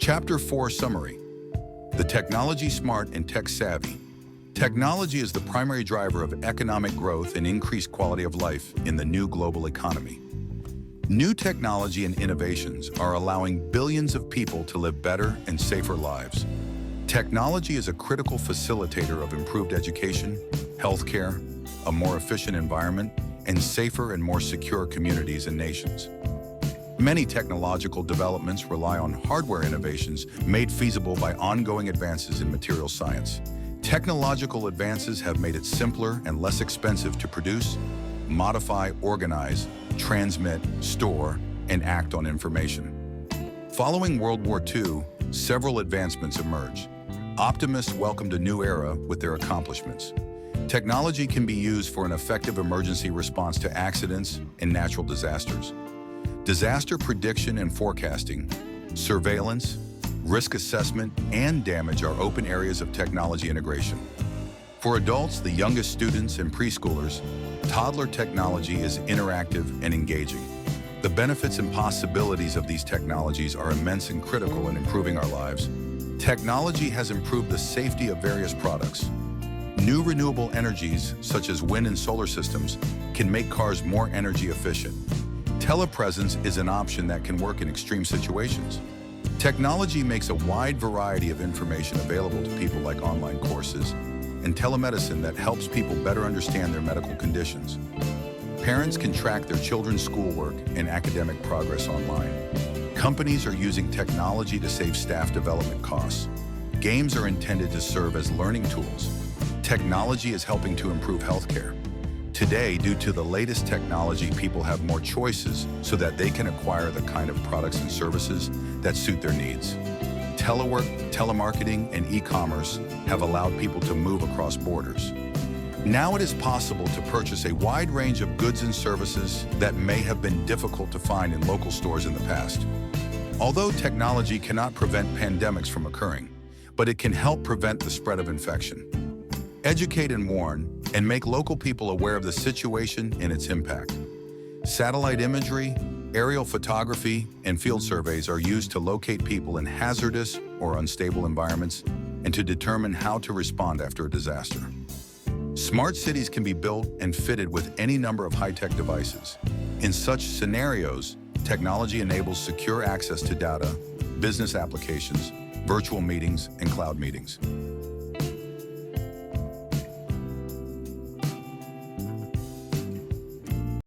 Chapter 4 Summary. The Technology Smart and Tech Savvy. Technology is the primary driver of economic growth and increased quality of life in the new global economy. New technology and innovations are allowing billions of people to live better and safer lives. Technology is a critical facilitator of improved education, healthcare, a more efficient environment, and safer and more secure communities and nations. Many technological developments rely on hardware innovations made feasible by ongoing advances in material science. Technological advances have made it simpler and less expensive to produce, modify, organize, transmit, store, and act on information. Following World War II, several advancements emerged. Optimists welcomed a new era with their accomplishments. Technology can be used for an effective emergency response to accidents and natural disasters. Disaster prediction and forecasting, surveillance, risk assessment, and damage are open areas of technology integration. For adults, the youngest students and preschoolers, toddler technology is interactive and engaging. The benefits and possibilities of these technologies are immense and critical in improving our lives. Technology has improved the safety of various products. New renewable energies, such as wind and solar systems, can make cars more energy efficient. Telepresence is an option that can work in extreme situations. Technology makes a wide variety of information available to people, like online courses and telemedicine that helps people better understand their medical conditions. Parents can track their children's schoolwork and academic progress online. Companies are using technology to save staff development costs. Games are intended to serve as learning tools. Technology is helping to improve healthcare. Today, due to the latest technology, people have more choices so that they can acquire the kind of products and services that suit their needs. Telework, telemarketing, and e-commerce have allowed people to move across borders. Now it is possible to purchase a wide range of goods and services that may have been difficult to find in local stores in the past. Although technology cannot prevent pandemics from occurring, but it can help prevent the spread of infection. Educate and warn, and make local people aware of the situation and its impact. Satellite imagery, aerial photography, and field surveys are used to locate people in hazardous or unstable environments and to determine how to respond after a disaster. Smart cities can be built and fitted with any number of high-tech devices. In such scenarios, technology enables secure access to data, business applications, virtual meetings, and cloud meetings.